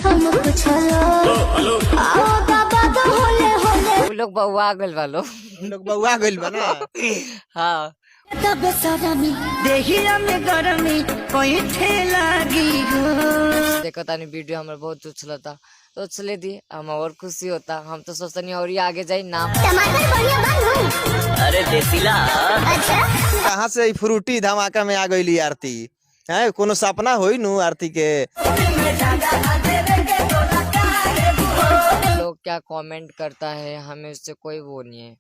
वो लोग बउआ गल वालो लोग बउआ गइल बा ना। हाँ देखो तानी वीडियो हमारे बहुत उछला था तो उछले दी हम और खुशी होता। हम तो सोचनी और ये आगे जाई नाम अरे देसीला कहाँ से ई फ्रूटी धमाका में आ गइली आरती है? कोनो सपना होई नु आरती के? लोग क्या कमेंट करता है हमें उससे कोई वो नहीं है,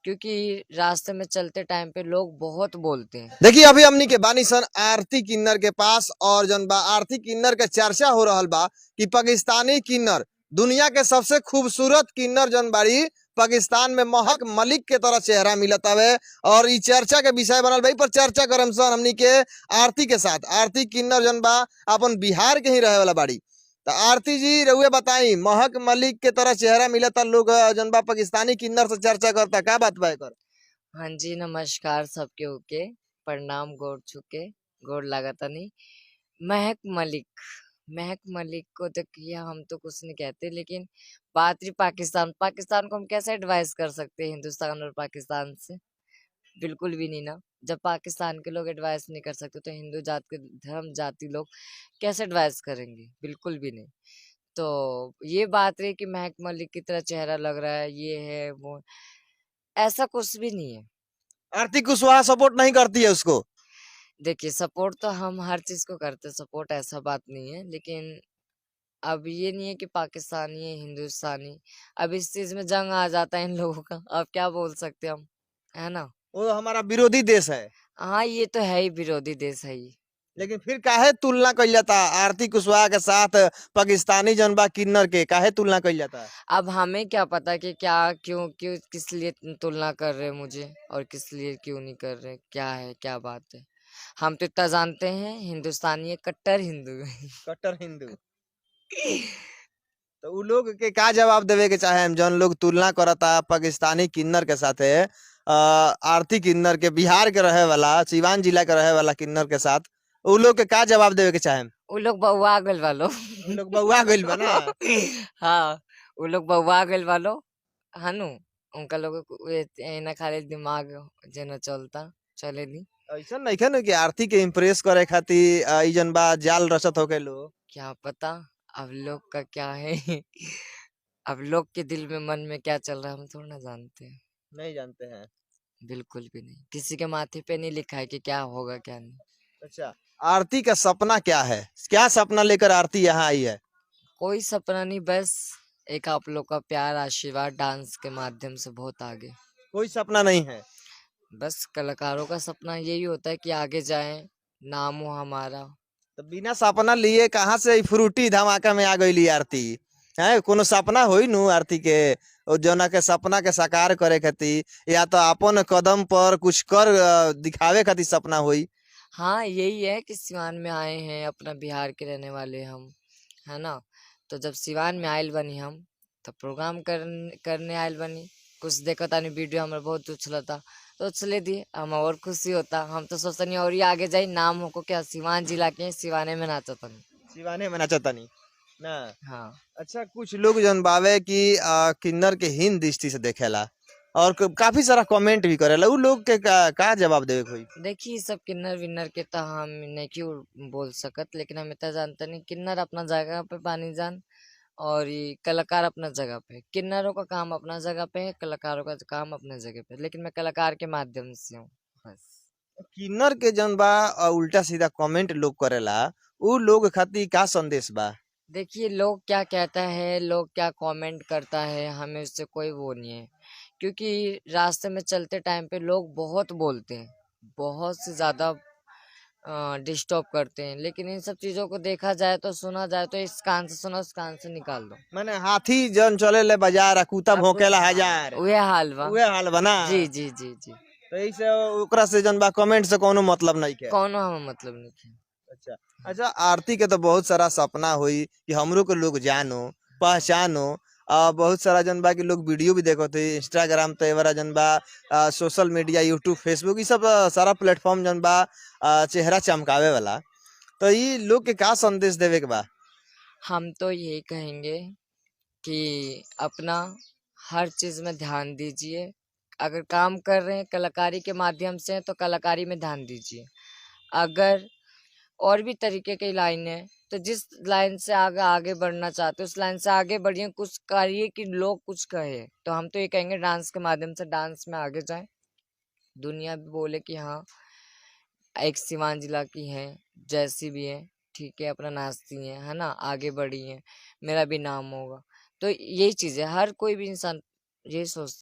क्योंकि रास्ते में चलते टाइम पे लोग बहुत बोलते हैं। देखिए अभी हमनी के बानी सन आरती किन्नर के पास और जन बा आरती किन्नर के चर्चा हो रहल बा कि पाकिस्तानी किन्नर दुनिया के सबसे खूबसूरत किन्नर जन बाड़ी पाकिस्तान में महक मलिक के तरह चेहरा मिलत हवे और ई चर्चा के विषय बनल भाई पर चर्चा करम सन हमनी के आरती के साथ। आरती किन्नर जन बा अपन बिहार के ही रहे वाला बाड़ी। तो आरती जी रउए बताई महक मलिक के तरह चेहरा मिलता लोग जन बा पाकिस्तानी किन्नर से चर्चा करता का बात बा एकर? हाँ जी नमस्कार सबके ओके प्रणाम गोड़ छुके गोड़ लागता नहीं। महक मलिक को देखिए हम तो कुछ नहीं कहते, लेकिन बात रही पाकिस्तान को हम कैसे एडवाइस कर सकते हैं हिंदुस्तान और पाकिस्तान से? बिल्कुल भी नहीं ना। जब पाकिस्तान के लोग एडवाइस नहीं कर सकते तो हिंदू जात के धर्म जाति लोग कैसे एडवाइस करेंगे? बिल्कुल भी नहीं। तो ये बात रही कि महक मलिक की तरह चेहरा लग रहा है, ये है वो, ऐसा कुछ भी नहीं है। आरती कुशवाहा सपोर्ट नहीं करती है उसको? देखिए सपोर्ट तो हम हर चीज को करते, सपोर्ट ऐसा बात नहीं है, लेकिन अब ये नहीं है कि पाकिस्तानी है हिंदुस्तानी। अब इस चीज में जंग आ जाता है इन लोगों का, अब क्या बोल सकते हम, है ना? वो हमारा विरोधी देश है। हाँ ये तो है ही, विरोधी देश है ही। लेकिन फिर काहे तुलना कइल जाता आरती कुशवाहा के साथ पाकिस्तानी जनबा किन्नर के? काहे तुलना कइल जाता? अब हमें क्या पता कि क्या क्यों क्यों किस लिए तुलना कर रहे हैं मुझे और किस लिए क्यों नहीं कर रहे, क्या है क्या बात है। हम तो इतना जानते हैं हिंदुस्तानी है, कट्टर हिंदू है। कट्टर हिंदू। तो उ लोग के का जवाब देवे के चाहे हम जौन लोग तुलना करता पाकिस्तानी किन्नर के साथे आरती किन्नर के बिहार के रहे वाला सिवान जिला के रहे वाला किन्नर के साथ उ लोग के का जवाब देवे के चाहे? वो लोग बउआ गल वालो उ लोग बउआ गइल बा ना। हाँ वो लोग बउआ गल वालो हनु उनका लोग ना खाली दिमाग जेना चलता चले दी। ऐसा नहीं है ना कि आरती के इम्प्रेस करे खातिर ई जन बा जाल रचत होके लोग? क्या पता अब लोग का क्या है। अब लोग के दिल में मन में क्या चल रहा है हम थोड़ा ना जानते हैं। नहीं जानते हैं। बिल्कुल भी नहीं, किसी के माथे पे नहीं लिखा है कि क्या होगा क्या नहीं। अच्छा आरती का सपना क्या है? क्या सपना लेकर आरती यहाँ आई है? कोई सपना नहीं, बस एक आप लोग का प्यार आशीर्वाद डांस के माध्यम से बहुत आगे। कोई सपना नहीं है? बस कलाकारों का सपना यही होता है कि आगे जाएं, नाम हो हमारा। तो बिना सपना लिए कहाँ से ई फ्रूटी धमाका में आ गइली आरती है? कोनो सपना होई नु आरती के और जना के सपना के साकार करे खातिर या तो अपन कदम पर कुछ कर दिखावे खातिर सपना होई। हाँ यही है कि सिवान में आए हैं, अपना बिहार के रहने वाले हम, है ना? तो जब सिवान में आयल बनी हम तो प्रोग्राम करने आयल बनी। कुछ देखो तानी वीडियो हमारे बहुत उछला था तो उछले दी हम और खुशी होता। हम तो सोचनी और ये आगे जाई नाम हो को क्या सिवान जिला के सिवाने में नाचो तनी। सिवाने में नाचतानी ना। हाँ अच्छा कुछ लोग जन बावे कि किन्नर के हीन दृष्टि से देखेला और काफी सारा कमेंट भी करेला उ लोग के का जवाब देवे के होई? देखिए सब किन्नर विन्नर के तो हम नहीं क्यों बोल सकत, लेकिन हम इतना जानते नहीं किन्नर अपना जगह पे पानी जान और ये कलाकार अपना जगह पे। किन्नरों का काम अपना जगह पे है, कलाकारों का काम अपने जगह पे, लेकिन मैं कलाकार के माध्यम से हूँ बस। किन्नर के जन बा उल्टा सीधा कमेंट लोग करेला उ लोग खातिर का संदेश बा? देखिए लोग क्या कहता है, लोग क्या कमेंट करता है, हमें उससे कोई वो नहीं है, क्योंकि रास्ते में चलते टाइम पे लोग बहुत बोलते हैं, बहुत से ज्यादा डिस्टर्ब करते हैं। लेकिन इन सब चीजों को देखा जाए तो सुना जाए तो इस कान से सुना उस कान से निकाल दो। माने हाथी जन चले ले बाजार कुत्ता भौंकेला हजार उहे हाल बा। उहे हाल बना। जी जी जी जी तो ऐसे ओकरा से जन बा कमेंट से कोनो मतलब नहीं के। कौनो हमें मतलब नहीं है। अच्छा अच्छा आरती के तो बहुत सारा सपना हुई कि हमरो के लोग जानो पहचानो बहुत सारा जन बा कि लोग वीडियो भी देखो थे इंस्टाग्राम तो एवरा जन बा सोशल मीडिया यूट्यूब फेसबुक ये सब सारा प्लेटफॉर्म जन बा चेहरा चमकावे वाला। तो ये लोग के का संदेश देवे के बा? हम तो यही कहेंगे कि अपना हर चीज़ में ध्यान दीजिए। अगर काम कर रहे हैं कलाकारी के माध्यम से तो कलाकारी में ध्यान दीजिए। अगर और भी तरीके की लाइन है तो जिस लाइन से आगे आगे बढ़ना चाहते हो उस लाइन से आगे बढ़िए, कुछ करिए कि लोग कुछ कहे। तो हम तो ये कहेंगे डांस के माध्यम से डांस में आगे जाएं, दुनिया भी बोले कि हाँ एक सिवान जिला की है, जैसी भी है ठीक है, अपना नाचती है ना, आगे बढ़ी है, मेरा भी नाम होगा। तो यही चीज़ है, हर कोई भी इंसान यही सोचता